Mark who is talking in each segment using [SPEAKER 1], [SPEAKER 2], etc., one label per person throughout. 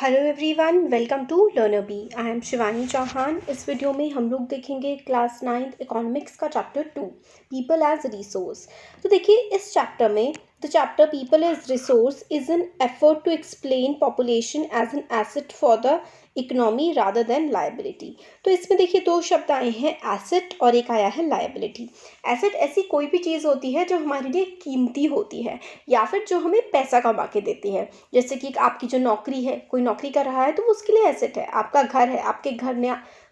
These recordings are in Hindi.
[SPEAKER 1] Hello everyone, welcome to learner B. I am Shivani Chauhan. इस वीडियो में हम लोग देखेंगे क्लास 9th इकोनॉमिक्स का चैप्टर 2 पीपल एज रिसोर्स। तो देखिए इस चैप्टर में the chapter people as resource is an effort to explain population as an asset for the economy rather than liability. तो इसमें देखिए दो शब्द आए हैं, एसेट और एक आया है लायबिलिटी। एसेट ऐसी कोई भी चीज़ होती है जो हमारे लिए कीमती होती है या फिर जो हमें पैसा कमा के देती है। जैसे कि आपकी जो नौकरी है, कोई नौकरी कर रहा है तो वो उसके लिए एसेट है। आपका घर है, आपके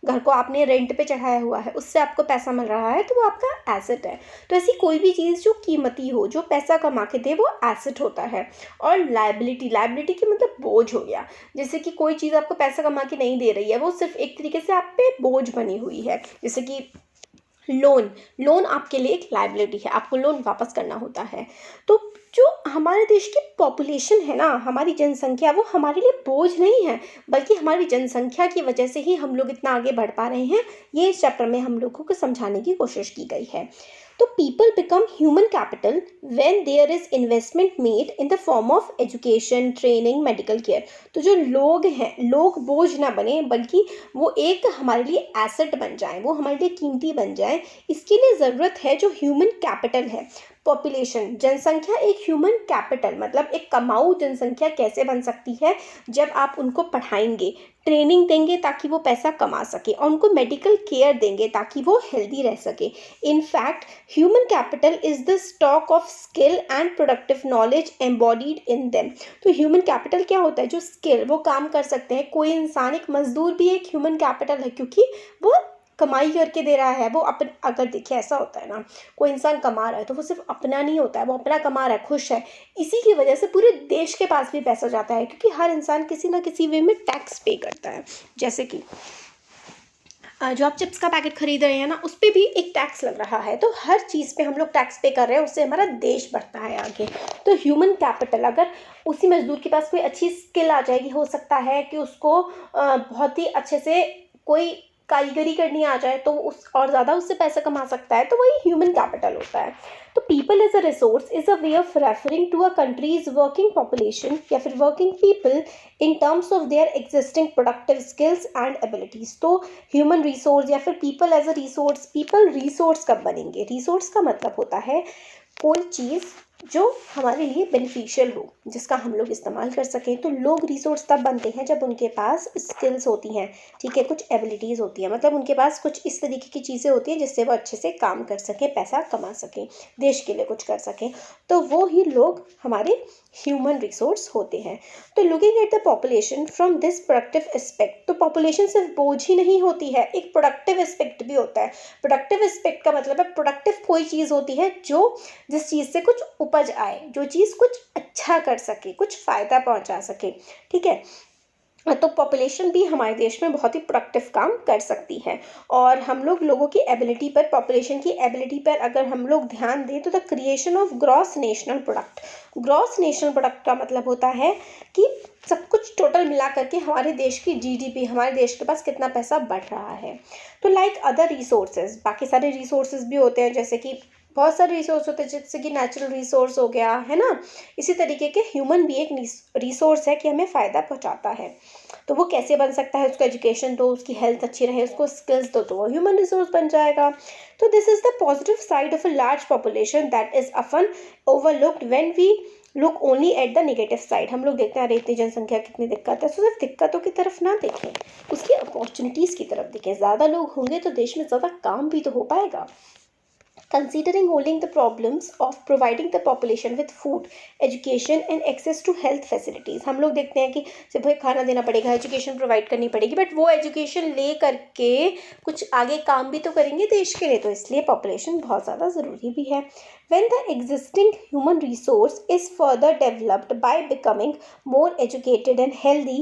[SPEAKER 1] घर को आपने रेंट पे चढ़ाया हुआ है, उससे आपको पैसा मिल रहा है तो वो आपका एसेट है। तो ऐसी कोई भी चीज़ जो कीमती हो, जो पैसा कमा के दे, वो एसेट होता है। और लायबिलिटी की मतलब बोझ हो गया। जैसे कि कोई चीज़ आपको पैसा कमा के नहीं दे रही है, वो सिर्फ एक तरीके से आप पे बोझ बनी हुई है। जैसे कि लोन आपके लिए एक लायबिलिटी है, आपको लोन वापस करना होता है। तो जो हमारे देश की पॉपुलेशन है ना, हमारी जनसंख्या, वो हमारे लिए बोझ नहीं है, बल्कि हमारी जनसंख्या की वजह से ही हम लोग इतना आगे बढ़ पा रहे हैं। ये इस चैप्टर में हम लोगों को समझाने की कोशिश की गई है। तो people become human capital when there is investment made in the form of education, training, medical care. तो जो लोग हैं, लोग बोझ ना बने, बल्कि वो एक हमारे लिए एसेट बन जाए, वो हमारे लिए कीमती बन जाए। इसके लिए ज़रूरत है जो ह्यूमन कैपिटल है। पॉपुलेशन, जनसंख्या एक ह्यूमन कैपिटल, मतलब एक कमाऊ जनसंख्या कैसे बन सकती है? जब आप उनको पढ़ाएंगे, ट्रेनिंग देंगे ताकि वो पैसा कमा सके, और उनको मेडिकल केयर देंगे ताकि वो हेल्दी रह सके। In fact human capital is the stock of skill and productive knowledge embodied in them. तो ह्यूमन कैपिटल क्या होता है? जो स्किल, वो काम कर सकते हैं। कोई इंसान, एक मजदूर भी एक ह्यूमन कैपिटल है, क्योंकि वो कमाई करके दे रहा है। वो अपन, अगर देखिए ऐसा होता है ना, कोई इंसान कमा रहा है तो वो सिर्फ अपना नहीं होता है, वो अपना कमा रहा है, खुश है। इसी की वजह से पूरे देश के पास भी पैसा जाता है, क्योंकि हर इंसान किसी ना किसी वे में टैक्स पे करता है। जैसे कि जो आप चिप्स का पैकेट खरीद रहे हैं ना, उस पर भी एक टैक्स लग रहा है। तो हर चीज़ पे हम लोग टैक्स पे कर रहे हैं, उससे हमारा देश बढ़ता है आगे। तो ह्यूमन कैपिटल, अगर उसी मजदूर के पास कोई अच्छी स्किल आ जाएगी, हो सकता है कि उसको बहुत ही अच्छे से कोई कारीगरी करनी आ जाए, तो उस और ज़्यादा उससे पैसा कमा सकता है। तो वही ह्यूमन कैपिटल होता है। तो people as a resource is a way of referring to a country's working population या फिर working people in terms of their existing productive skills and abilities. तो ह्यूमन रिसोर्स या फिर people as a resource, people resource कब बनेंगे? रिसोर्स का मतलब होता है कोई चीज़ जो हमारे लिए बेनिफिशियल हो, जिसका हम लोग इस्तेमाल कर सकें। तो लोग रिसोर्स तब बनते हैं जब उनके पास स्किल्स होती हैं, ठीक है, कुछ एबिलिटीज़ होती हैं, मतलब उनके पास कुछ इस तरीके की चीज़ें होती हैं जिससे वो अच्छे से काम कर सकें, पैसा कमा सकें, देश के लिए कुछ कर सकें। तो वो ही लोग हमारे ह्यूमन रिसोर्स होते हैं। तो looking at the population from this productive aspect, तो पॉपुलेशन सिर्फ बोझ ही नहीं होती है, एक प्रोडक्टिव एस्पेक्ट भी होता है। प्रोडक्टिव एस्पेक्ट का मतलब है प्रोडक्टिव कोई चीज़ होती है जो जिस चीज़ से कुछ उपज आए, जो चीज़ कुछ अच्छा कर सके, कुछ फ़ायदा पहुंचा सके, ठीक है। तो पॉपुलेशन भी हमारे देश में बहुत ही प्रोडक्टिव काम कर सकती है। और हम लोगों की एबिलिटी पर, पॉपुलेशन की एबिलिटी पर अगर हम लोग ध्यान दें, तो the creation of gross national product, gross national product का मतलब होता है कि सब कुछ टोटल मिला करके हमारे देश की जीडीपी, हमारे देश के पास कितना पैसा बढ़ रहा है। तो लाइक अदर रिसोर्सेज, बाकी सारे रिसोर्सेज भी होते हैं, जैसे कि बहुत सारे रिसोर्स होते हैं, जैसे कि नेचुरल रिसोर्स हो गया, है ना। इसी तरीके के ह्यूमन भी एक रिसोर्स है कि हमें फ़ायदा पहुंचाता है। तो वो कैसे बन सकता है? उसको एजुकेशन दो, उसकी हेल्थ अच्छी रहे, उसको स्किल्स दो, तो वो ह्यूमन रिसोर्स बन जाएगा। तो this is the positive side of a large population that is often overlooked when we look only at the negative side। हम लोग देखते हैं अरे इतनी जनसंख्या, कितनी दिक्कत है, तो सिर्फ दिक्कतों की तरफ ना देखें, उसकी अपॉर्चुनिटीज़ की तरफ देखें। ज़्यादा लोग होंगे तो देश में ज़्यादा काम भी तो हो पाएगा। Considering only the problems of providing the population with food, education and access to health facilities, हम लोग देखते हैं कि सिर्फ भाई खाना देना पड़ेगा, एजुकेशन प्रोवाइड करनी पड़ेगी, बट वो एजुकेशन ले करके कुछ आगे काम भी तो करेंगे देश के लिए। तो इसलिए पॉपुलेशन बहुत ज़्यादा ज़रूरी भी है। When the existing human resource is further developed by becoming more educated and healthy,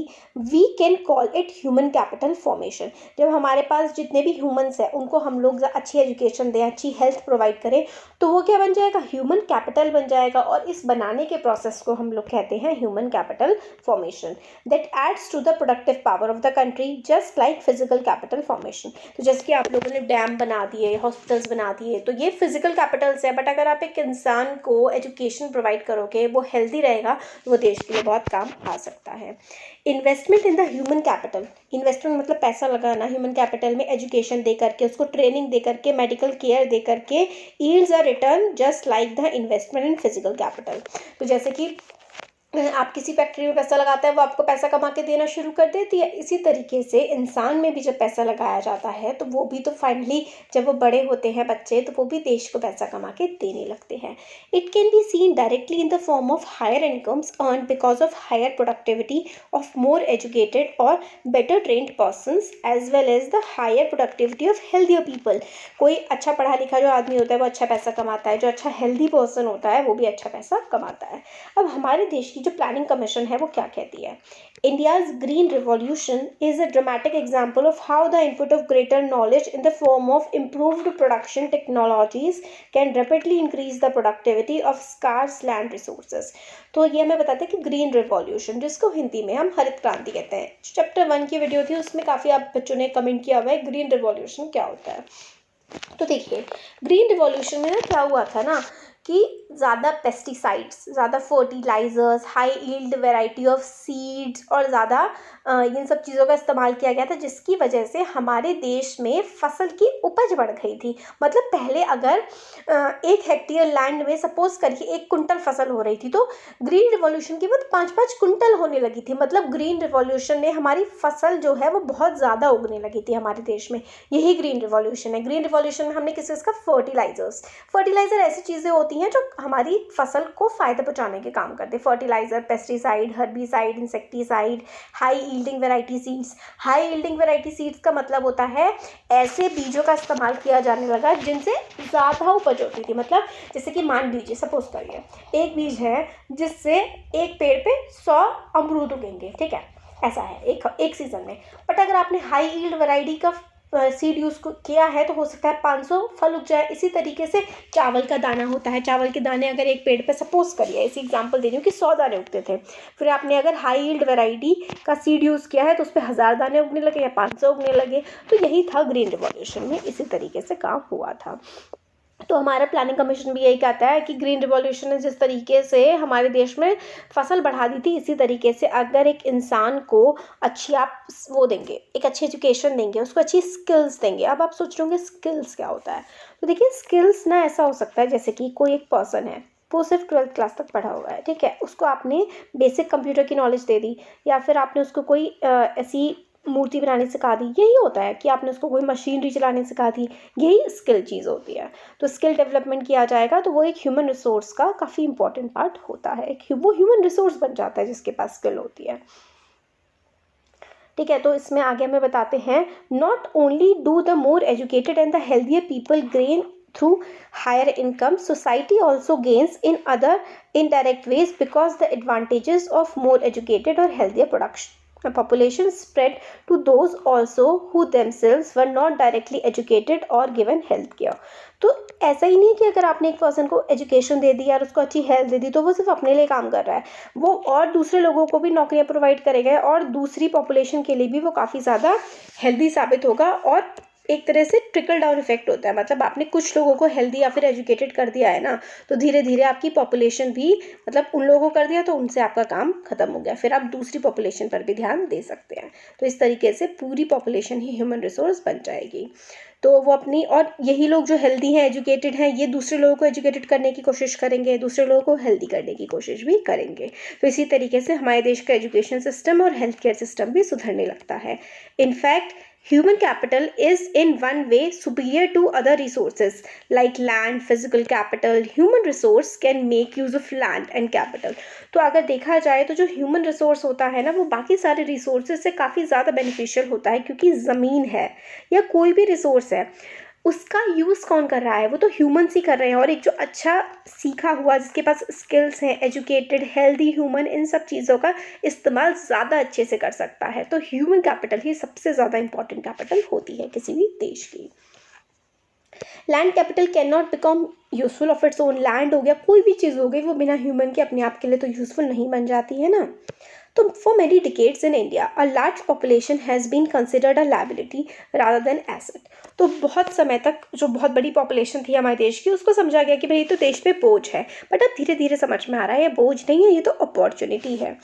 [SPEAKER 1] we can call it human capital formation। जब हमारे पास जितने भी ह्यूमंस हैं उनको हम लोग अच्छी एजुकेशन दें, अच्छी हेल्थ प्रोवाइड करें, तो वो क्या बन जाएगा? ह्यूमन कैपिटल बन जाएगा। और इस बनाने के प्रोसेस को हम लोग कहते हैं human capital formation. That aids to the productive power of the country just like physical capital formation. तो जैसे कि आप लोगों ने डैम बना दिए, हॉस्पिटल्स बना दिए, तो ये फिजिकल कैपिटल्स है, बट अगर आप आप एक इंसान को एजुकेशन प्रोवाइड करोगे, वो हेल्दी रहेगा, तो वो देश के लिए बहुत काम आ सकता है। Investment in the human capital, investment मतलब पैसा लगाना ह्यूमन कैपिटल में, एजुकेशन दे करके, उसको ट्रेनिंग दे करके, मेडिकल केयर दे करके, yields a return just like the investment in physical capital. तो जैसे कि आप किसी फैक्ट्री में पैसा लगाते हैं, वो आपको पैसा कमा के देना शुरू कर देती है। इसी तरीके से इंसान में भी जब पैसा लगाया जाता है तो वो भी तो फाइनली जब वो बड़े होते हैं बच्चे, तो वो भी देश को पैसा कमा के देने लगते हैं। It can be seen directly in the form of higher incomes earn because of higher productivity of more educated और better trained persons as well as the higher productivity of healthier people. कोई अच्छा पढ़ा लिखा जो आदमी होता है वो अच्छा पैसा कमाता है, जो अच्छा हेल्दी पर्सन होता है वो भी अच्छा पैसा कमाता है। अब हमारे देश की जो प्लानिंग कमीशन है वो क्या कहती है? India's green revolution is a dramatic example of how the input of greater knowledge in the form of improved production technologies can rapidly increase the productivity of scarce land resources. तो ये हमें बताते हैं कि ग्रीन रिवॉल्यूशन, जिसको हिंदी में हम हरित क्रांति कहते हैं, चैप्टर 1 की वीडियो थी उसमें काफ़ी आप बच्चों ने कमेंट किया हुआ है ग्रीन रिवॉल्यूशन क्या होता है। तो देखिए ग्रीन रिवॉल्यूशन में ना क्या हुआ था ना कि ज़्यादा पेस्टिसाइड्स, ज़्यादा fertilisers, high yield variety of seeds और ज़्यादा इन सब चीज़ों का इस्तेमाल किया गया था, जिसकी वजह से हमारे देश में फसल की उपज बढ़ गई थी। मतलब पहले अगर 1 हेक्टेयर लैंड में सपोज करिए 1 कुंटल फसल हो रही थी, तो ग्रीन रिवॉल्यूशन के बाद 5-5 कुंटल होने लगी थी। मतलब ग्रीन रिवॉल्यूशन ने हमारी फसल जो है वो बहुत ज़्यादा उगने लगी थी हमारे देश में। यही ग्रीन रिवॉल्यूशन है। ग्रीन रिवॉल्यूशन में हमने किसी इसका फर्टिलाइज़र ऐसी चीज़ें होती हैं जो हमारी फसल को फ़ायदा पहुंचाने के काम करते हैं। Fertiliser, pesticide, herbicide, insecticide, high yielding variety seeds. High yielding variety seeds का मतलब होता है ऐसे बीजों का इस्तेमाल किया जाने लगा जिनसे ज़्यादा उपज होती थी। मतलब जैसे कि मान लीजिए सपोज करिए एक बीज है जिससे एक पेड़ पे 100 अमरूद उगेंगे, ठीक है, ऐसा है एक सीज़न में। बट अगर आपने हाई यील्ड वैरायटी का सीड यूज़ किया है तो हो सकता है 500 फल उग जाए। इसी तरीके से चावल का दाना होता है, चावल के दाने अगर एक पेड़ पे सपोज करिए, इसी एग्जांपल दे रही हूँ कि 100 दाने उगते थे, फिर आपने अगर हाई यील्ड वैरायटी का सीड यूज़ किया है तो उस पर 1000 दाने उगने लगे या 500 उगने लगे। तो यही था ग्रीन रिवॉल्यूशन में, इसी तरीके से काम हुआ था। तो हमारा प्लानिंग कमीशन भी यही कहता है कि ग्रीन रिवॉल्यूशन ने जिस तरीके से हमारे देश में फसल बढ़ा दी थी, इसी तरीके से अगर एक इंसान को अच्छी आप वो देंगे, एक अच्छी एजुकेशन देंगे, उसको अच्छी स्किल्स देंगे। अब आप सोच रहे होंगे स्किल्स क्या होता है? तो देखिए स्किल्स ना ऐसा हो सकता है जैसे कि कोई एक पर्सन है, वो सिर्फ 12th क्लास तक पढ़ा हुआ है, ठीक है, उसको आपने बेसिक कंप्यूटर की नॉलेज दे दी या फिर आपने उसको कोई ऐसी मूर्ति बनानी सिखा दी। यही होता है कि आपने उसको कोई मशीनरी चलानी सिखा दी, यही स्किल चीज़ होती है। तो स्किल डेवलपमेंट किया जाएगा तो वो एक ह्यूमन रिसोर्स का काफ़ी इंपॉर्टेंट पार्ट होता है, वो ह्यूमन रिसोर्स बन जाता है जिसके पास स्किल होती है, ठीक है। तो इसमें आगे हमें बताते हैं, not only do the more educated and the healthier people gain through higher income, society also gains in other indirect ways because the advantages of more educated or healthier population spread to those also who themselves were not directly educated or given health care. तो ऐसा ही नहीं कि अगर आपने एक पर्सन को एजुकेशन दे दी और उसको अच्छी हेल्थ दे दी तो वो सिर्फ अपने लिए काम कर रहा है, वो और दूसरे लोगों को भी नौकरियां प्रोवाइड करेगा और दूसरी पॉपुलेशन के लिए भी वो काफ़ी ज़्यादा हेल्दी साबित होगा और एक तरह से ट्रिकल डाउन इफेक्ट होता है। मतलब आपने कुछ लोगों को हेल्दी या फिर एजुकेटेड कर दिया है ना, तो धीरे धीरे आपकी पॉपुलेशन भी, मतलब उन लोगों को कर दिया तो उनसे आपका काम खत्म हो गया, फिर आप दूसरी पॉपुलेशन पर भी ध्यान दे सकते हैं। तो इस तरीके से पूरी पॉपुलेशन ही ह्यूमन रिसोर्स बन जाएगी। तो वो अपनी, और यही लोग जो हेल्दी हैं, एजुकेटेड हैं, ये दूसरे लोगों को एजुकेटेड करने की कोशिश करेंगे, दूसरे लोगों को हेल्दी करने की कोशिश भी करेंगे। तो इसी तरीके से हमारे देश का एजुकेशन सिस्टम और हेल्थ केयर सिस्टम भी सुधरने लगता है। In fact human capital is in one way superior to other resources like land, physical capital. Human resource can make use of land and capital. तो अगर देखा जाए तो जो ह्यूमन रिसोर्स होता है ना, वो बाकी सारे रिसोर्सेज से काफ़ी ज़्यादा बेनिफिशियल होता है, क्योंकि ज़मीन है या कोई भी रिसोर्स है उसका यूज़ कौन कर रहा है? वो तो ह्यूमन्स ही कर रहे हैं। और एक जो अच्छा सीखा हुआ, जिसके पास स्किल्स हैं, एजुकेटेड, हेल्दी ह्यूमन, इन सब चीज़ों का इस्तेमाल ज़्यादा अच्छे से कर सकता है। तो ह्यूमन कैपिटल ही सबसे ज़्यादा इंपॉर्टेंट कैपिटल होती है किसी भी देश की। Land capital can not become useful of its own. Land हो गया, कोई भी चीज़ हो गई, वो बिना ह्यूमन के अपने आप के लिए तो यूजफुल नहीं बन जाती है ना। तो for many decades in India a large population has been considered a liability rather than asset. तो बहुत समय तक जो बहुत बड़ी पॉपुलेशन थी हमारे देश की, उसको समझा गया कि भाई ये तो देश पे बोझ है, बट अब धीरे धीरे समझ में आ रहा है ये बोझ नहीं है, ये तो अपॉर्चुनिटी है।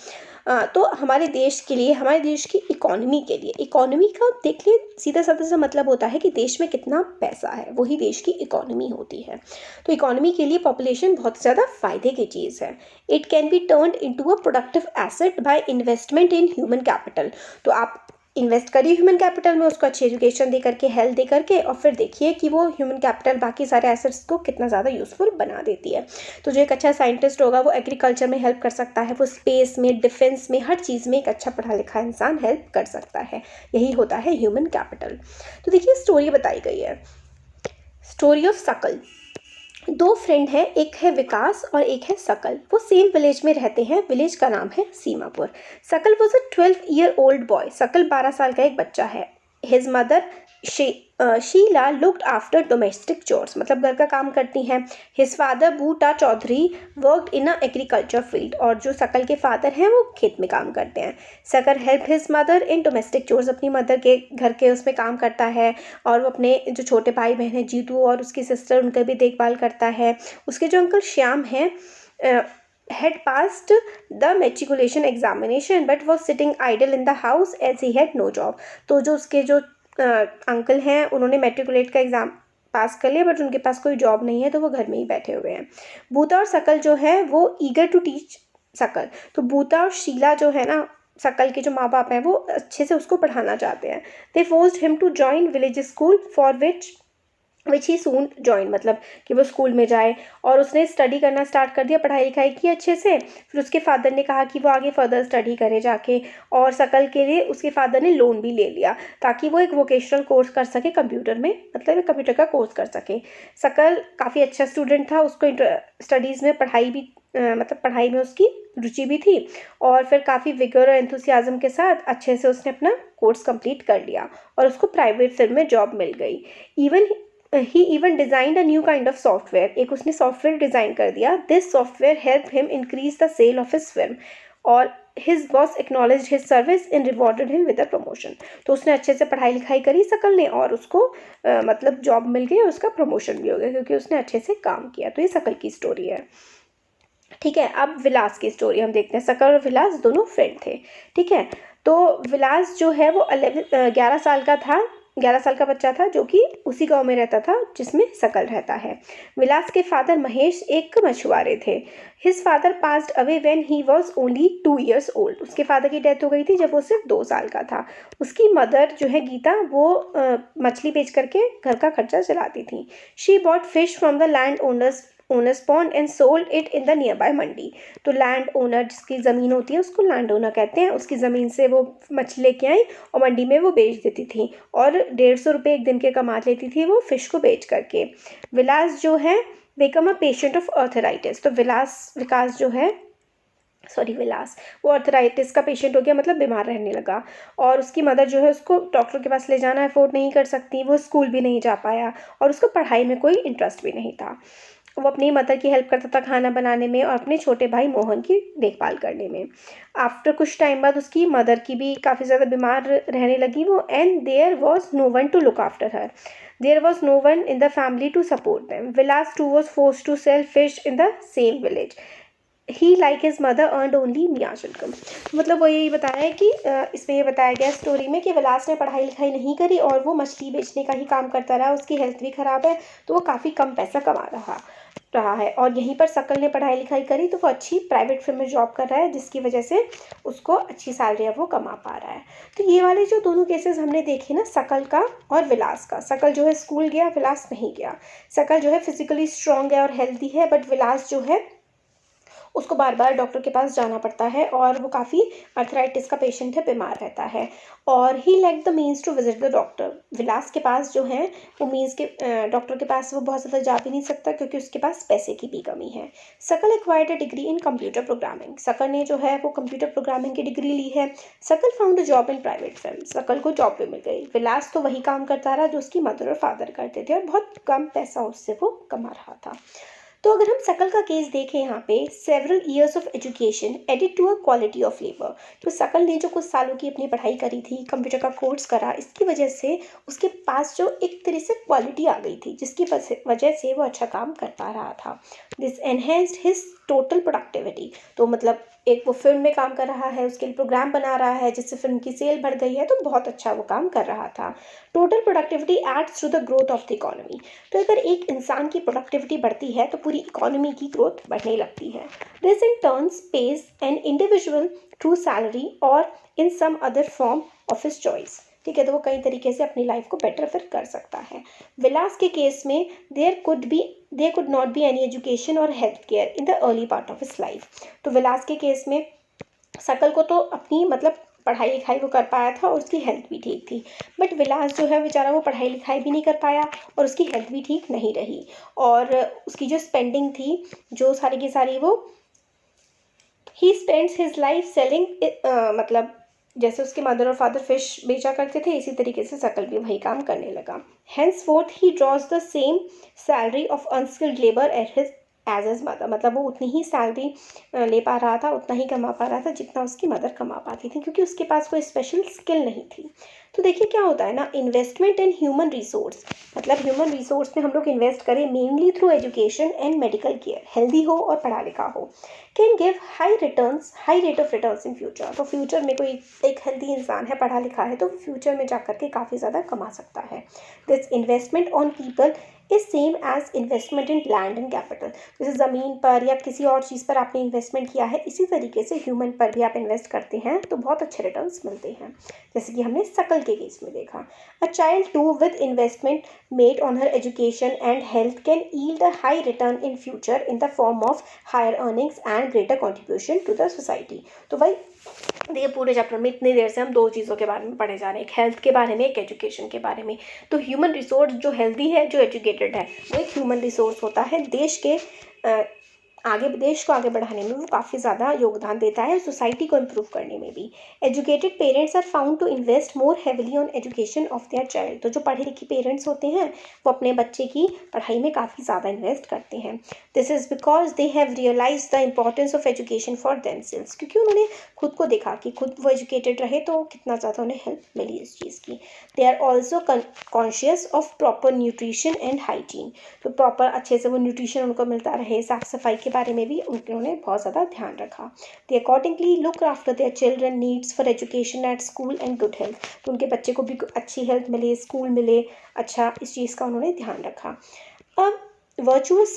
[SPEAKER 1] तो हमारे देश के लिए, हमारे देश की इकोनॉमी के लिए, इकोनॉमी का देख लिए सीधा साधा सा मतलब होता है कि देश में कितना पैसा है, वही देश की इकोनॉमी होती है। तो इकोनॉमी के लिए पॉपुलेशन बहुत ज़्यादा फायदे की चीज़ है। It can B turned into a productive asset by investment in human capital. तो आप इन्वेस्ट करिए ह्यूमन कैपिटल में, उसको अच्छी एजुकेशन दे करके, हेल्थ दे करके, और फिर देखिए कि वो ह्यूमन कैपिटल बाकी सारे एसेट्स को कितना ज़्यादा यूज़फुल बना देती है। तो जो एक अच्छा साइंटिस्ट होगा वो एग्रीकल्चर में हेल्प कर सकता है, वो स्पेस में, डिफेंस में, हर चीज़ में एक अच्छा पढ़ा लिखा इंसान हेल्प कर सकता है। यही होता है ह्यूमन कैपिटल। तो देखिए स्टोरी बताई गई है, स्टोरी ऑफ सकल। दो फ्रेंड हैं, एक है विकास और एक है सकल। वो सेम विलेज में रहते हैं, विलेज का नाम है Seemapur. Sakal was a 12 year old boy. Sakal 12 साल का एक बच्चा है। His mother Sheela looked after domestic chores, मतलब घर का काम करती हैं। His father Buta Chaudhary worked in a agriculture field, और जो सकल के फादर हैं वो खेत में काम करते हैं। सकल help his mother in domestic chores, अपनी मदर के घर के उसमें काम करता है, और वो अपने जो छोटे भाई बहन हैं जीतू और उसकी सिस्टर, उनका भी देखभाल करता है। उसके जो अंकल श्याम हैं had passed the matriculation examination but was sitting idle in the house as he had no job। तो जो उसके जो अंकल हैं उन्होंने मेट्रिकुलेट का एग्ज़ाम पास कर लिया, बट उनके पास कोई जॉब नहीं है, तो वो घर में ही बैठे हुए हैं। बूता और सकल जो है वो ईगर टू टीच सकल। तो बूता और शीला जो है ना, सकल के जो माँ बाप हैं, वो अच्छे से उसको पढ़ाना चाहते हैं। They forced him to join village school for which he soon join, मतलब कि वो स्कूल में जाए, और उसने स्टडी करना स्टार्ट कर दिया, पढ़ाई लिखाई की अच्छे से। फिर उसके फादर ने कहा कि वो आगे फर्दर स्टडी करे जाके, और सकल के लिए उसके फादर ने लोन भी ले लिया ताकि वो एक वोकेशनल कोर्स कर सके कंप्यूटर में, मतलब एक कंप्यूटर का कोर्स कर सके। सकल काफ़ी अच्छा स्टूडेंट था, उसको स्टडीज़ में पढ़ाई भी मतलब पढ़ाई में उसकी रुचि भी थी, और फिर काफ़ी विगर और एंथुसियाज्म के साथ अच्छे से उसने अपना कोर्स कंप्लीट कर लिया, और उसको प्राइवेट फिर्म में जॉब मिल गई। He even designed a new kind of software, एक उसने सॉफ्टवेयर डिज़ाइन कर दिया। This software help him increase the sale of his film, और his boss acknowledge his service in rewarded him with a promotion. तो उसने अच्छे से पढ़ाई लिखाई करी सकल ने, और उसको मतलब जॉब मिल गई और उसका प्रमोशन भी हो गया क्योंकि उसने अच्छे से काम किया। तो ये सकल की स्टोरी है। ठीक है, अब विलास की स्टोरी हम देखते हैं। सकल और विलास दोनों फ्रेंड थे। ठीक है, तो विलास जो है वो 11 साल का था, 11 साल का बच्चा था, जो कि उसी गांव में रहता था जिसमें सकल रहता है। विलास के फादर महेश एक मछुआरे थे। His father passed away when he was only 2 years old. उसके फादर की डेथ हो गई थी जब वो सिर्फ 2 साल का था। उसकी मदर जो है गीता, वो मछली बेच करके घर का खर्चा चलाती थी। She bought fish from the land owners pond and sold it in the nearby mandi. तो लैंड ओनर, जिसकी ज़मीन होती है उसको लैंड ओनर कहते हैं, उसकी ज़मीन से वो मछली लेके आई और मंडी में वो बेच देती थी, और 150 रुपये एक दिन के कमा लेती थी वो फिश को बेच करके। विलास जो है become a patient of arthritis. तो विकास जो है, विलास, वो अर्थराइटिस का पेशेंट हो गया, मतलब बीमार रहने लगा, और उसकी मदर जो है उसको डॉक्टर के पास ले जाना अफोर्ड नहीं कर सकती, वो स्कूल भी नहीं जा पाया, और उसको पढ़ाई में कोई इंटरेस्ट भी नहीं था। वो अपनी मदर की हेल्प करता था खाना बनाने में, और अपने छोटे भाई मोहन की देखभाल करने में। आफ्टर कुछ टाइम बाद उसकी मदर की भी काफ़ी ज़्यादा बीमार रहने लगी वो, and there was no one to look after her. There was no one in the family to support them. Vilas too was force to sell fish in the same village. He like his mother earned only मियाज इनकम। मतलब वो यही बताया है कि इसमें ये बताया गया स्टोरी में कि विलास ने पढ़ाई लिखाई नहीं करी और वो मछली बेचने का ही काम करता रहा। उसकी हेल्थ भी ख़राब है, तो वो काफ़ी कम पैसा कमा रहा है। और यहीं पर सकल ने पढ़ाई लिखाई करी, तो वो अच्छी प्राइवेट फिर्म में जॉब कर रहा है, जिसकी वजह से उसको अच्छी सैलरी अब वो कमा पा रहा है। तो ये वाले जो दोनों केसेस हमने देखे ना, सकल का और विलास का। सकल जो है स्कूल गया, विलास नहीं गया। सकल जो है फिजिकली स्ट्रांग है और हेल्दी है, बट विलास जो है उसको बार बार डॉक्टर के पास जाना पड़ता है, और वो काफ़ी अर्थराइटिस का पेशेंट है, बीमार रहता है। और he lack the means to visit the doctor. Vilas के पास जो है वो मीन्स के डॉक्टर के पास वो बहुत ज़्यादा जा भी नहीं सकता, क्योंकि उसके पास पैसे की भी कमी है। सकल acquired a degree in computer programming. सकल ने जो है वो कंप्यूटर प्रोग्रामिंग की डिग्री ली है। सकल found a job in private firm. सकल को जॉब भी मिल गई। विलास तो वही काम करता रहा जो उसकी मदर और फादर करते थे, और बहुत कम पैसा उससे वो कमा रहा था। तो अगर हम सकल का केस देखें यहाँ पे, several years of education added to a quality of labour. तो सकल ने जो कुछ सालों की अपनी पढ़ाई करी थी, कंप्यूटर का कोर्स करा, इसकी वजह से उसके पास जो एक तरह से क्वालिटी आ गई थी, जिसकी वजह से वो अच्छा काम कर पा रहा था। This enhanced his total productivity. तो मतलब एक वो फिल्म में काम कर रहा है, उसके लिए प्रोग्राम बना रहा है जिससे फिल्म की सेल बढ़ गई है, तो बहुत अच्छा वो काम कर रहा था। Total productivity aids to the growth of the economy. तो अगर एक इंसान की प्रोडक्टिविटी बढ़ती है तो पूरी इकोनॉमी की ग्रोथ बढ़ने लगती है। This in turns pays an individual through salary और in some other form of his choice. ठीक है, तो वो कई तरीके से अपनी लाइफ को बेटर फिर कर सकता है। विलास के केस में there could not be any education और health care in the early part of his life. तो विलास के केस में सकल को तो अपनी मतलब पढ़ाई लिखाई वो कर पाया था और उसकी हेल्थ भी ठीक थी, बट विलास जो है बेचारा वो पढ़ाई लिखाई भी नहीं कर पाया और उसकी हेल्थ भी ठीक नहीं रही, और उसकी जो स्पेंडिंग थी जो सारी की सारी वो he spends his life selling, मतलब जैसे उसके मदर और फादर फिश बेचा करते थे, इसी तरीके से सकल भी वही काम करने लगा। Henceforth he draws the same salary of unskilled labour as his mother. मतलब वो उतनी ही सैलरी ले पा रहा था, उतना ही कमा पा रहा था जितना उसकी मदर कमा पाती थी, क्योंकि उसके पास कोई स्पेशल स्किल नहीं थी। तो देखिए क्या होता है ना, इन्वेस्टमेंट इन ह्यूमन रिसोर्स, मतलब ह्यूमन रिसोर्स में हम लोग इन्वेस्ट करें mainly through education and medical care, healthy हो और पढ़ा लिखा हो, can give high rate of returns in future. तो फ्यूचर में कोई एक हेल्दी इंसान है, पढ़ा लिखा है, तो फ्यूचर में जाकर के काफ़ी ज़्यादा कमा सकता है। This investment on people is same as investment in land and capital. जैसे ज़मीन पर या किसी और चीज़ पर आपने इन्वेस्टमेंट किया है, इसी तरीके से ह्यूमन पर भी आप इन्वेस्ट करते हैं तो बहुत अच्छे रिटर्न्स मिलते हैं, जैसे कि हमने सकल के केस में देखा। A child too with investment made on her education and health can yield a high return in future in the form of higher earnings and greater contribution to the society. तो भाई देखिए पूरे चैप्टर में इतनी देर से हम दो चीज़ों के बारे में पढ़े जा रहे हैं, एक हेल्थ के बारे में, एक एजुकेशन के बारे में। तो ह्यूमन रिसोर्स जो हेल्दी है, जो एजुकेटेड है, वो एक ह्यूमन रिसोर्स होता है, देश को आगे बढ़ाने में वो काफ़ी ज़्यादा योगदान देता है, सोसाइटी को इम्प्रूव करने में भी। Educated parents are found to invest more heavily on education of their child. तो जो पढ़े लिखे पेरेंट्स होते हैं वो अपने बच्चे की पढ़ाई में काफ़ी ज़्यादा इन्वेस्ट करते हैं। This is because they have realise the importance of education for themselves, क्योंकि उन्होंने खुद को देखा कि खुद वो एजुकेटेड रहे तो कितना ज़्यादा उन्हें हेल्प मिली इस चीज़ की। They are also conscious of proper nutrition and hygiene. तो प्रॉपर अच्छे से वो न्यूट्रिशन उनको मिलता रहे, साफ़ सफाई के बारे में भी उन्होंने बहुत ज़्यादा ध्यान रखा। They accordingly look after their children needs for education at school and good health. तो उनके बच्चे को भी अच्छी हेल्थ मिले, स्कूल मिले, अच्छा, इस चीज़ का उन्होंने ध्यान रखा। अब वर्चुअस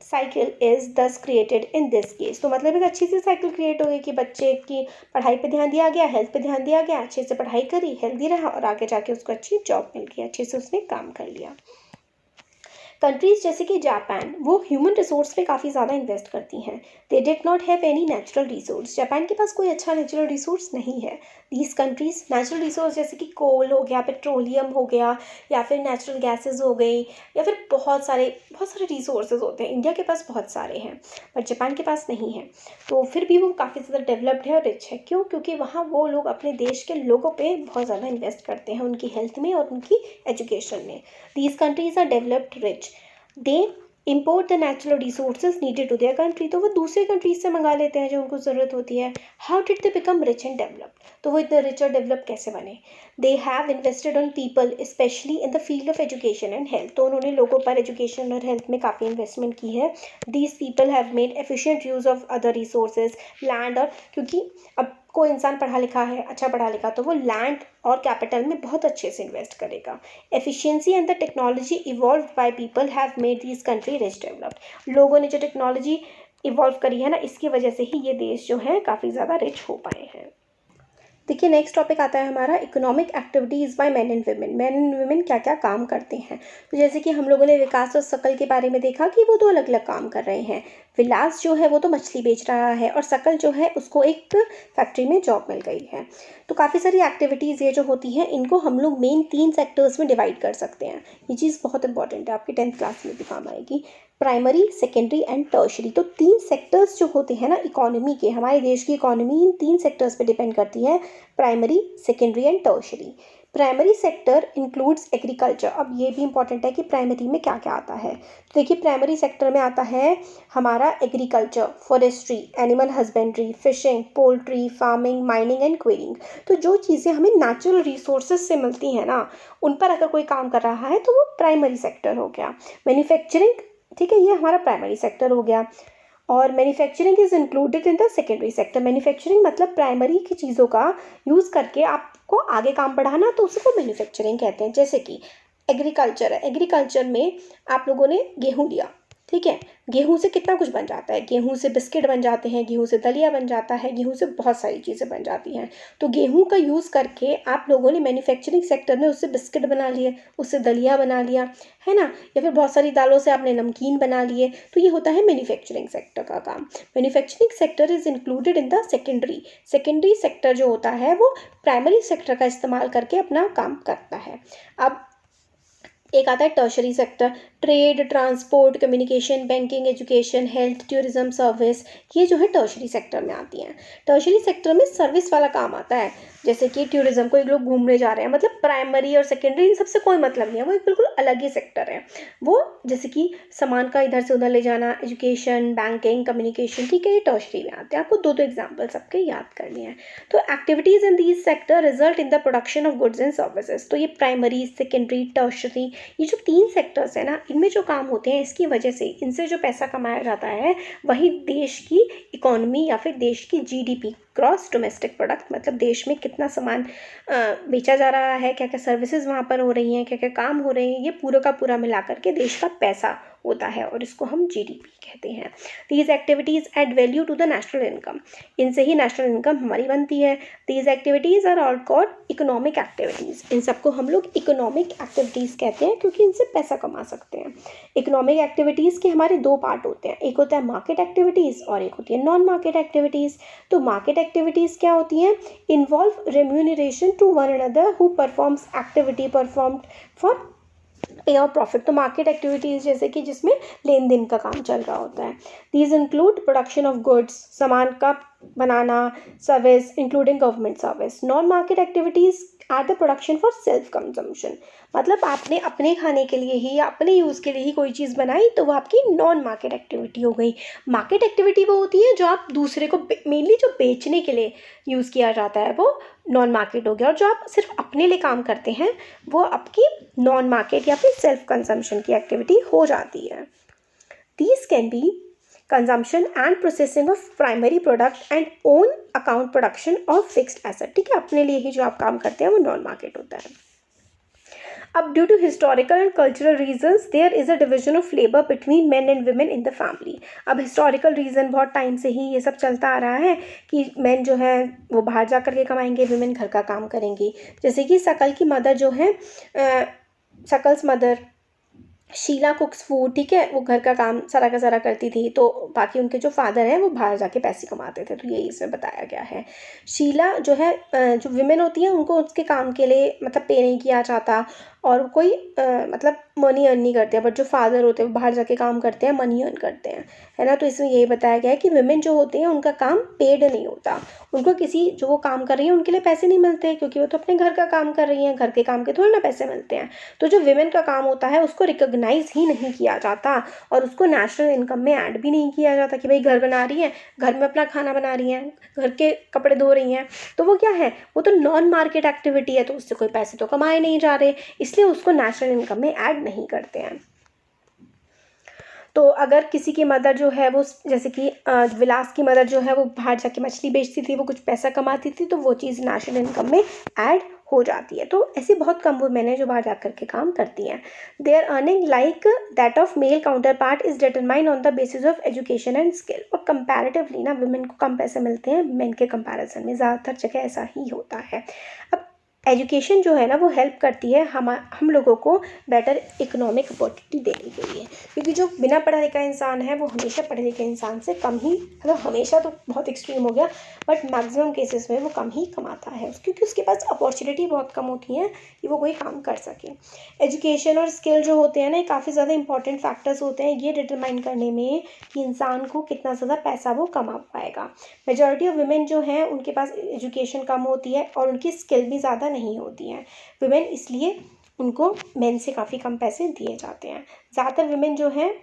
[SPEAKER 1] साइकिल इज दस क्रिएटेड इन दिस केस। तो मतलब एक अच्छी सी साइकिल क्रिएट हो गई कि बच्चे की पढ़ाई पे ध्यान दिया गया, हेल्थ पे ध्यान दिया गया, अच्छे से पढ़ाई करी, हेल्दी रहा और आगे जाके उसको अच्छी जॉब मिल गई, अच्छे से उसने काम कर लिया। कंट्रीज़ जैसे कि जापान, वो ह्यूमन रिसोर्स पे काफ़ी ज़्यादा इन्वेस्ट करती हैं। They did not have any natural resource. Japan के पास कोई अच्छा नेचुरल रिसोर्स नहीं है। दीज कंट्रीज़ नेचुरल रिसोर्स जैसे कि कोल हो गया, पेट्रोलियम हो गया, या फिर नेचुरल गैसेज हो गई, या फिर बहुत सारे रिसोर्सेज होते हैं। इंडिया के पास बहुत सारे हैं बट जापान के पास नहीं है, तो फिर भी वो काफ़ी ज़्यादा डेवलप्ड है और रिच है। क्यों? क्योंकि वहाँ वो लोग अपने देश के लोगों पे बहुत ज़्यादा इन्वेस्ट करते हैं, उनकी हेल्थ में और उनकी एजुकेशन में। These countries are developed rich, they import the natural resources needed to their country. तो वो दूसरे कंट्रीज से मंगा लेते हैं जो उनको ज़रूरत होती है। How did they become rich and developed? तो वो इतने रिच और डेवलप कैसे बने? They have invested on people specially in the field of education and health. तो उन्होंने लोगों पर एजुकेशन और हेल्थ में काफ़ी इन्वेस्टमेंट की है। These people have made efficient use of other resources, land, और क्योंकि अब कोई इंसान पढ़ा लिखा है, अच्छा पढ़ा लिखा, तो वो लैंड और कैपिटल में बहुत अच्छे से इन्वेस्ट करेगा। Efficiency and the technology evolve by people have made this country rich developed. लोगों ने जो टेक्नोलॉजी इवॉल्व करी है ना, इसकी वजह से ही ये देश जो है काफ़ी ज़्यादा रिच हो पाए हैं। देखिए नेक्स्ट टॉपिक आता है हमारा economic activities by man and women. Man and women क्या क्या काम करते हैं? तो जैसे कि हम लोगों ने विकास और सकल के बारे में देखा कि वो दो अलग अलग काम कर रहे हैं। विलास जो है वो तो मछली बेच रहा है और सकल जो है उसको एक फैक्ट्री में जॉब मिल गई है। तो काफ़ी सारी एक्टिविटीज़ ये जो होती हैं इनको हम लोग मेन 3 सेक्टर्स में डिवाइड कर सकते हैं। ये चीज़ बहुत इंपॉर्टेंट है, आपकी 10th क्लास में भी काम आएगी। Primary, secondary and tertiary. तो 3 सेक्टर्स जो होते हैं ना इकोनॉमी के, हमारे देश की इकोनॉमी इन 3 सेक्टर्स पे डिपेंड करती है। Primary, secondary and tertiary. Primary sector includes agriculture. अब ये भी इंपॉर्टेंट है कि प्राइमरी में क्या क्या आता है। तो देखिए प्राइमरी सेक्टर में आता है हमारा agriculture, forestry, animal husbandry, fishing, poultry, farming, mining and quarrying. तो जो चीज़ें हमें नेचुरल रिसोर्सेज से मिलती हैं ना, उन पर अगर कोई काम कर रहा है तो वो प्राइमरी सेक्टर हो गया। मैन्युफैक्चरिंग, ठीक है, ये हमारा प्राइमरी सेक्टर हो गया। और manufacturing is included in the secondary sector. Manufacturing मतलब प्राइमरी की चीज़ों का यूज़ करके आपको आगे काम बढ़ाना, तो उसको मैन्युफैक्चरिंग कहते हैं। जैसे कि एग्रीकल्चर है, एग्रीकल्चर में आप लोगों ने गेहूँ लिया, ठीक है, गेहूँ से कितना कुछ बन जाता है, गेहूँ से बिस्किट बन जाते हैं, गेहूँ से दलिया बन जाता है, गेहूँ से बहुत सारी चीज़ें बन जाती हैं। तो गेहूँ का यूज़ करके आप लोगों ने मैन्युफैक्चरिंग सेक्टर में उससे बिस्किट बना लिए, उससे दलिया बना लिया, है ना, या फिर बहुत सारी दालों से आपने नमकीन बना लिए। तो ये होता है मैन्युफैक्चरिंग सेक्टर का काम। Manufacturing sector is included in the secondary. Secondary sector जो होता है वो प्राइमरी सेक्टर का इस्तेमाल करके अपना काम करता है। अब एक आता है tertiary sector. Trade, transport, communication, banking, education, health, tourism, service, ये जो है टर्शरी सेक्टर में आती हैं। टर्शरी सेक्टर में सर्विस वाला काम आता है, जैसे कि टूरिज्म, कोई लोग घूमने जा रहे हैं, मतलब प्राइमरी और सेकेंडरी इन सबसे कोई मतलब नहीं है, वो एक बिल्कुल अलग ही सेक्टर है। वो जैसे कि सामान का इधर से उधर ले जाना, एजुकेशन, बैंकिंग, कम्युनिकेशन, ठीक है, ये टर्शरी में आते हैं। आपको दो एग्जाम्पल सबके याद करने हैं। तो activities in these sector result in the production of goods and services. तो ये प्राइमरी, सेकेंडरी, टर्शरी, ये जो 3 सेक्टर्स हैं ना, इनमें जो काम होते हैं, इसकी वजह से इनसे जो पैसा कमाया जाता है वही देश की इकोनॉमी या फिर देश की जीडीपी, ग्रॉस डोमेस्टिक प्रोडक्ट, मतलब देश में कितना सामान बेचा जा रहा है, क्या क्या सर्विसेज वहाँ पर हो रही हैं, क्या क्या काम हो रहे हैं, ये पूरा का पूरा मिला करके देश का पैसा होता है और इसको हम जीडीपी कहते हैं। These activities add value to the national income. इनसे ही नेशनल इनकम हमारी बनती है। These activities are all called economic activities. इन सबको हम लोग इकोनॉमिक एक्टिविटीज़ कहते हैं क्योंकि इनसे पैसा कमा सकते हैं। इकोनॉमिक एक्टिविटीज़ के हमारे 2 पार्ट होते हैं, एक होता है मार्केट एक्टिविटीज़ और एक होती है नॉन मार्केट एक्टिविटीज़। तो मार्केट एक्टिविटीज़ क्या होती हैं? Involve remuneration to one another who performs activity performed for pay और प्रॉफिट। तो मार्केट एक्टिविटीज़ जैसे कि जिसमें लेन देन का काम चल रहा होता है। These include production of goods, सामान का बनाना, service including government service. Non market activities are the production for self consumption. मतलब आपने अपने खाने के लिए ही या अपने यूज़ के लिए ही कोई चीज़ बनाई तो वो आपकी नॉन मार्केट एक्टिविटी हो गई। मार्केट एक्टिविटी वो होती है जो आप दूसरे को मेनली जो बेचने के लिए यूज़ किया जाता है वो नॉन मार्केट हो गया, और जो आप सिर्फ अपने लिए काम करते हैं वो आपकी नॉन मार्केट या फिर सेल्फ कंजम्पशन की एक्टिविटी हो जाती है। These can be consumption and processing of primary product and own account production of fixed asset। ठीक है, अपने लिए ही जो आप काम करते हैं वो नॉन मार्केट होता है। अब due to historical and cultural reasons there is a division of labour between men and women in the family. अब हिस्टोरिकल रीज़न बहुत टाइम से ही ये सब चलता आ रहा है कि मेन जो है वो बाहर जा कर के कमाएंगे, वुमेन घर का काम करेंगी। जैसे कि शकल की मदर जो है, शकल्स मदर शीला कुक्स फूड, ठीक है, वो घर का काम सारा का सारा करती थी, तो बाकी उनके जो फादर हैं वो बाहर जाके पैसे कमाते थे। तो यही इसमें बताया गया है। शीला जो है, जो विमेन होती हैं उनको उसके काम के लिए मतलब पे नहीं किया जाता और कोई मतलब मनी अर्न नहीं करते हैं, बट जो फादर होते हैं वो बाहर जाके काम करते हैं, मनी अर्न करते हैं, है ना। तो इसमें यही बताया गया है कि विमेन जो होते हैं उनका काम पेड नहीं होता, उनको किसी जो वो काम कर रही हैं उनके लिए पैसे नहीं मिलते क्योंकि वो तो अपने घर का काम कर रही हैं, घर के काम के थोड़ी ना पैसे मिलते हैं। तो जो विमेन का काम होता है उसको रिकॉग्नाइज ही नहीं किया जाता और उसको नेशनल इनकम में ऐड भी नहीं किया जाता कि भाई घर बना रही हैं, घर में अपना खाना बना रही हैं, घर के कपड़े धो रही हैं, तो वो क्या है, वो तो नॉन मार्केट एक्टिविटी है, तो उससे कोई पैसे तो कमाए नहीं जा रहे, इसलिए उसको नेशनल इनकम में ऐड नहीं करते हैं। तो अगर किसी की मदर जो है वो, जैसे कि विलास की मदर जो है वो बाहर जाके मछली बेचती थी, वो कुछ पैसा कमाती थी, तो वो चीज़ नेशनल इनकम में ऐड हो जाती है। तो ऐसी बहुत कम वुमेन है जो बाहर जाकर के काम करती हैं। Their earning like that of male counterpart is determine on the basis of education and skill. और कंपैरेटिवली ना वुमेन को कम पैसे मिलते हैं मेन के कंपैरिजन में, ज़्यादातर जगह ऐसा ही होता है। अब एजुकेशन जो है ना वो हेल्प करती है हम लोगों को बेटर इकोनॉमिक अपॉर्चुनिटी देने के लिए, क्योंकि जो बिना पढ़ा लिखा इंसान है वो हमेशा पढ़े लिखे इंसान से कम ही, मतलब हमेशा तो बहुत एक्सट्रीम हो गया, बट मैक्सिमम केसेस में वो कम ही कमाता है क्योंकि उसके पास अपॉर्चुनिटी बहुत कम होती हैं कि कि वो कोई काम कर सके। एजुकेशन और स्किल जो होते हैं ना, ये काफ़ी ज़्यादा इंपॉर्टेंट फैक्टर्स होते हैं ये डिटरमाइन करने में कि इंसान को कितना ज़्यादा पैसा वो कमा पाएगा। मेजॉरिटी ऑफ वुमेन जो हैं उनके पास एजुकेशन कम होती है और उनकी स्किल भी ज़्यादा नहीं होती हैं। वुमेन इसलिए उनको मेन से काफ़ी कम पैसे दिए जाते हैं। ज़्यादातर वुमेन जो हैं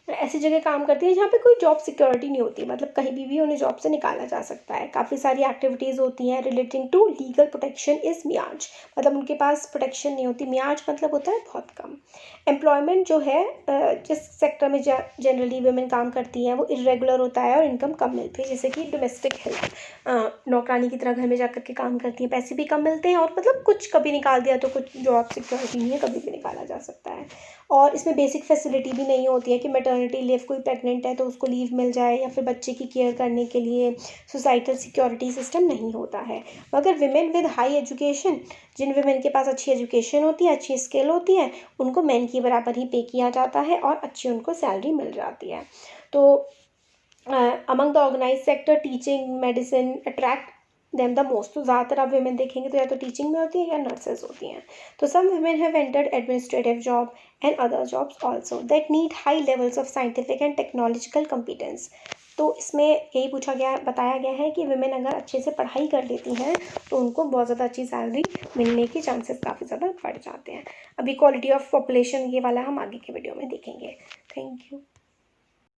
[SPEAKER 1] ऐसी जगह काम करती है जहाँ पे कोई जॉब सिक्योरिटी नहीं होती, मतलब कहीं भी उन्हें जॉब से निकाला जा सकता है। काफ़ी सारी एक्टिविटीज़ होती हैं relating to legal protection is मियाज, मतलब उनके पास प्रोटेक्शन नहीं होती। मियाज मतलब होता है बहुत कम। एम्प्लॉयमेंट जो है जिस सेक्टर में जनरली वुमेन काम करती हैं वो इरेगुलर होता है और इनकम कम मिलती है, जैसे कि डोमेस्टिक हेल्प, नौकरानी की तरह घर में जाकर के काम करती हैं, पैसे भी कम मिलते हैं और मतलब कुछ कभी निकाल दिया तो कुछ जॉब सिक्योरिटी नहीं है, कभी भी निकाला जा सकता है। और इसमें बेसिक फैसिलिटी भी नहीं होती है कि मैटरनिटी लीव, कोई प्रेग्नेंट है तो उसको लीव मिल जाए, या फिर बच्चे की केयर करने के लिए सोसाइटल सिक्योरिटी सिस्टम नहीं होता है। मगर विमेन विद हाई एजुकेशन, जिन विमेन के पास अच्छी एजुकेशन होती है, अच्छी स्किल होती है, उनको मैन की बराबर ही पे किया जाता है और अच्छी उनको सैलरी मिल जाती है। तो among the organise sector teaching medicine attract them the most. तो ज़्यादातर आप वुमेन देखेंगे तो या तो टीचिंग में होती है या नर्सेज होती हैं। तो some women have entered administrative job and other jobs also that need high levels of scientific and technological competence. तो इसमें यही बताया गया है कि वुमेन अगर अच्छे से पढ़ाई कर लेती हैं तो उनको बहुत ज़्यादा अच्छी सैलरी मिलने के चांसेस काफ़ी ज़्यादा बढ़ जाते हैं। अभी क्वालिटी ऑफ पॉपुलेशन ये वाला हम आगे के वीडियो में देखेंगे। Thank you.